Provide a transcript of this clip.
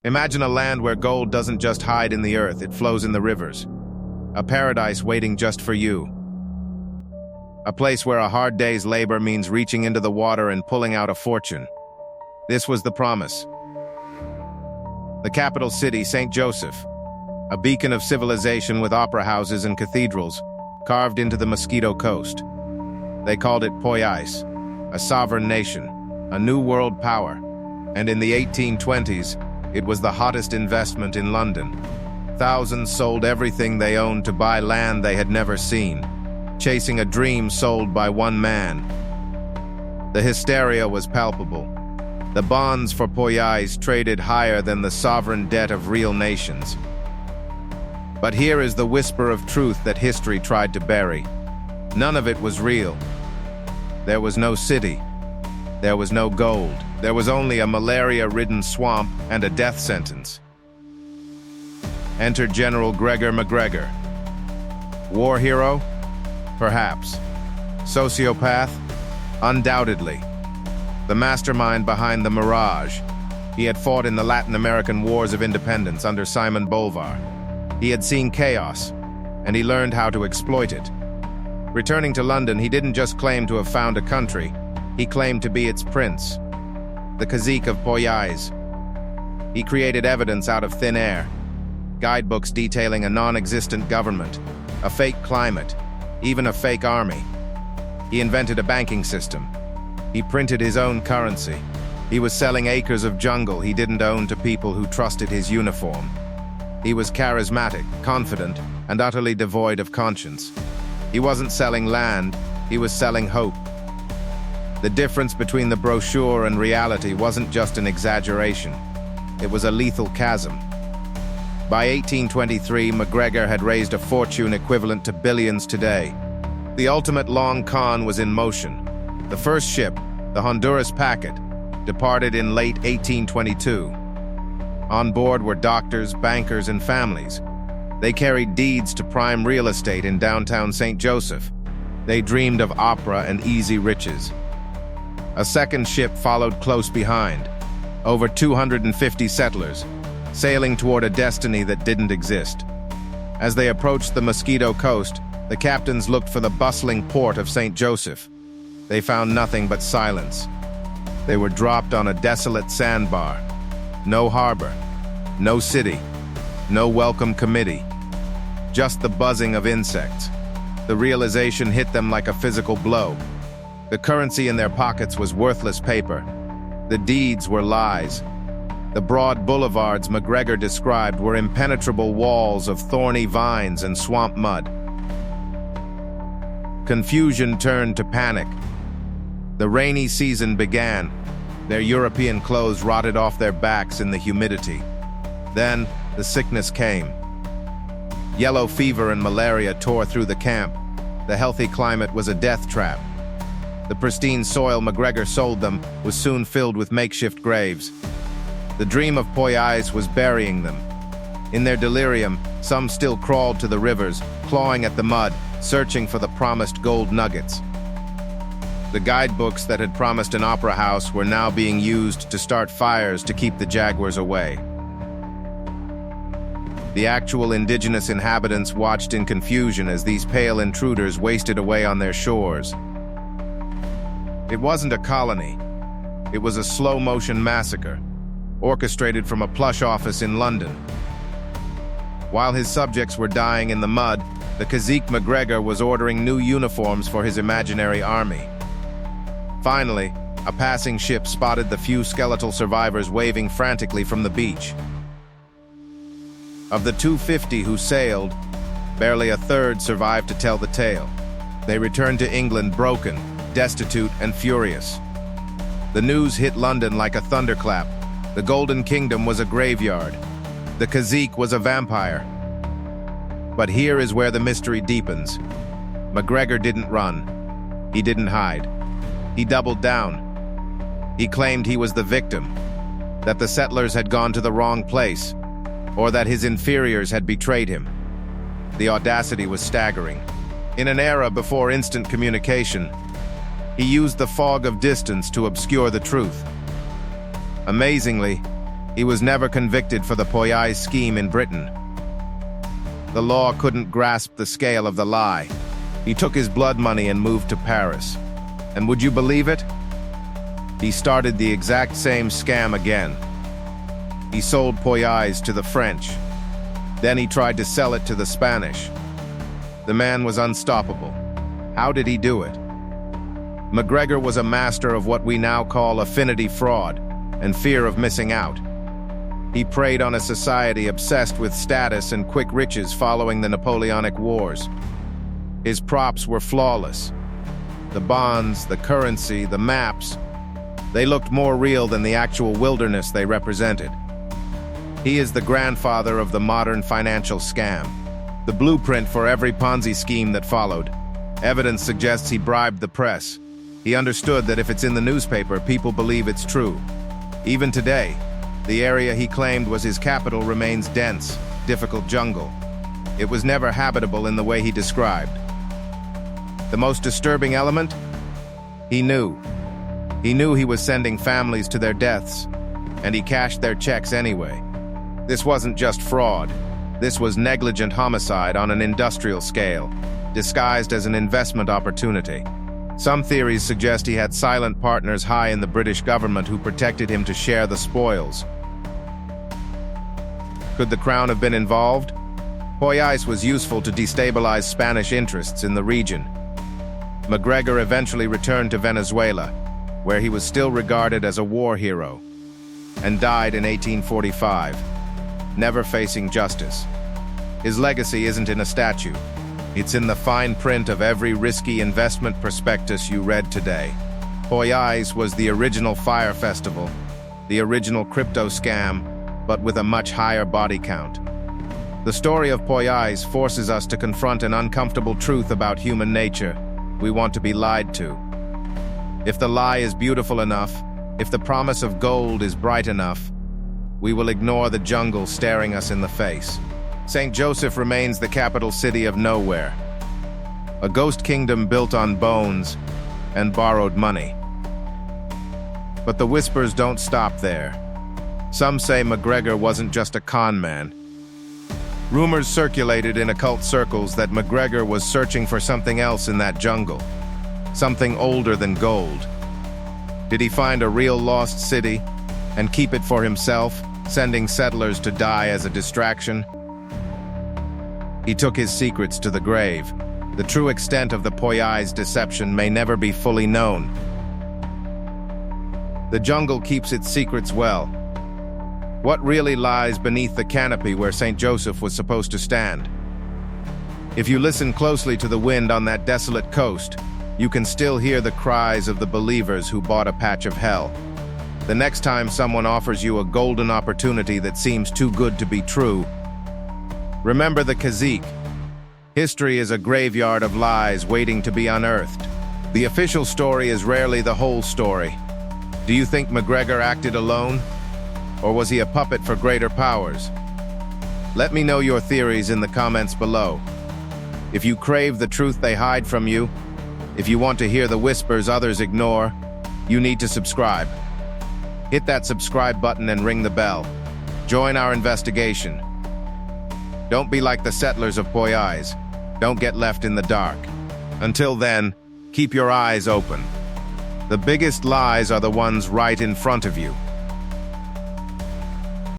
Imagine a land where gold doesn't just hide in the earth, it flows in the rivers. A paradise waiting just for you. A place where a hard day's labor means reaching into the water and pulling out a fortune. This was the promise. The capital city, St. Joseph, a beacon of civilization with opera houses and cathedrals, carved into the Mosquito Coast. They called it Poyais, a sovereign nation, a new world power. And in the 1820s, it was the hottest investment in London. Thousands sold everything they owned to buy land they had never seen, chasing a dream sold by one man. The hysteria was palpable. The bonds for Poyais traded higher than the sovereign debt of real nations. But here is the whisper of truth that history tried to bury. None of it was real. There was no city. There was no gold. There was only a malaria-ridden swamp and a death sentence. Enter General Gregor MacGregor. War hero? Perhaps. Sociopath? Undoubtedly. The mastermind behind the Mirage. He had fought in the Latin American Wars of Independence under Simon Bolivar. He had seen chaos, and he learned how to exploit it. Returning to London, he didn't just claim to have found a country, he claimed to be its prince. The Cazique of Poyais. He created evidence out of thin air. Guidebooks detailing a non-existent government, a fake climate, even a fake army. He invented a banking system. He printed his own currency. He was selling acres of jungle he didn't own to people who trusted his uniform. He was charismatic, confident, and utterly devoid of conscience. He wasn't selling land, he was selling hope. The difference between the brochure and reality wasn't just an exaggeration. It was a lethal chasm. By 1823, MacGregor had raised a fortune equivalent to billions today. The ultimate long con was in motion. The first ship, the Honduras Packet, departed in late 1822. On board were doctors, bankers, and families. They carried deeds to prime real estate in downtown St. Joseph. They dreamed of opera and easy riches. A second ship followed close behind, over 250 settlers, sailing toward a destiny that didn't exist. As they approached the Mosquito Coast, the captains looked for the bustling port of St. Joseph. They found nothing but silence. They were dropped on a desolate sandbar. No harbor, no city, no welcome committee. Just the buzzing of insects. The realization hit them like a physical blow. The currency in their pockets was worthless paper. The deeds were lies. The broad boulevards MacGregor described were impenetrable walls of thorny vines and swamp mud. Confusion turned to panic. The rainy season began. Their European clothes rotted off their backs in the humidity. Then, the sickness came. Yellow fever and malaria tore through the camp. The healthy climate was a death trap. The pristine soil MacGregor sold them was soon filled with makeshift graves. The dream of Poyais was burying them. In their delirium, some still crawled to the rivers, clawing at the mud, searching for the promised gold nuggets. The guidebooks that had promised an opera house were now being used to start fires to keep the jaguars away. The actual indigenous inhabitants watched in confusion as these pale intruders wasted away on their shores. It wasn't a colony. It was a slow-motion massacre, orchestrated from a plush office in London. While his subjects were dying in the mud, the Cazique MacGregor was ordering new uniforms for his imaginary army. Finally, a passing ship spotted the few skeletal survivors waving frantically from the beach. Of the 250 who sailed, barely a third survived to tell the tale. They returned to England broken, destitute, and furious. The news hit London like a thunderclap. The Golden Kingdom was a graveyard. The Cazique was a vampire. But here is where the mystery deepens. MacGregor didn't run. He didn't hide. He doubled down. He claimed he was the victim, that the settlers had gone to the wrong place, or that his inferiors had betrayed him. The audacity was staggering. In an era before instant communication, he used the fog of distance to obscure the truth. Amazingly, He was never convicted for the Poyais Scheme in Britain. The law couldn't grasp the scale of the lie. He took his blood money and moved to Paris. And would you believe it? He started the exact same scam again. He sold Poyais to the French. Then he tried to sell it to the Spanish. The man was unstoppable. How did he do it? MacGregor was a master of what we now call affinity fraud and fear of missing out. He preyed on a society obsessed with status and quick riches following the Napoleonic Wars. His props were flawless. The bonds, the currency, the maps, they looked more real than the actual wilderness they represented. He is the grandfather of the modern financial scam, the blueprint for every Ponzi scheme that followed. Evidence suggests he bribed the press. He understood that if it's in the newspaper, people believe it's true. Even today, the area he claimed was his capital remains dense, difficult jungle. It was never habitable in the way he described. The most disturbing element? He knew. He knew he was sending families to their deaths, and he cashed their checks anyway. This wasn't just fraud. This was negligent homicide on an industrial scale, disguised as an investment opportunity. Some theories suggest he had silent partners high in the British government who protected him to share the spoils. Could the crown have been involved? Poyais was useful to destabilize Spanish interests in the region. MacGregor eventually returned to Venezuela, where he was still regarded as a war hero, and died in 1845, never facing justice. His legacy isn't in a statue. It's in the fine print of every risky investment prospectus you read today. Poyais was the original fire festival, the original crypto scam, but with a much higher body count. The story of Poyais forces us to confront an uncomfortable truth about human nature. We want to be lied to. If the lie is beautiful enough, if the promise of gold is bright enough, we will ignore the jungle staring us in the face. St. Joseph remains the capital city of nowhere, a ghost kingdom built on bones and borrowed money. But the whispers don't stop there. Some say MacGregor wasn't just a con man. Rumors circulated in occult circles that MacGregor was searching for something else in that jungle, something older than gold. Did he find a real lost city and keep it for himself, sending settlers to die as a distraction? He took his secrets to the grave. The true extent of the Poyais deception may never be fully known. The jungle keeps its secrets well. What really lies beneath the canopy where St. Joseph was supposed to stand? If you listen closely to the wind on that desolate coast, you can still hear the cries of the believers who bought a patch of hell. The next time someone offers you a golden opportunity that seems too good to be true, remember the Cazique. History is a graveyard of lies waiting to be unearthed. The official story is rarely the whole story. Do you think MacGregor acted alone? Or was he a puppet for greater powers? Let me know your theories in the comments below. If you crave the truth they hide from you, if you want to hear the whispers others ignore, you need to subscribe. Hit that subscribe button and ring the bell. Join our investigation. Don't be like the settlers of Poyais. Don't get left in the dark. Until then, keep your eyes open. The biggest lies are the ones right in front of you.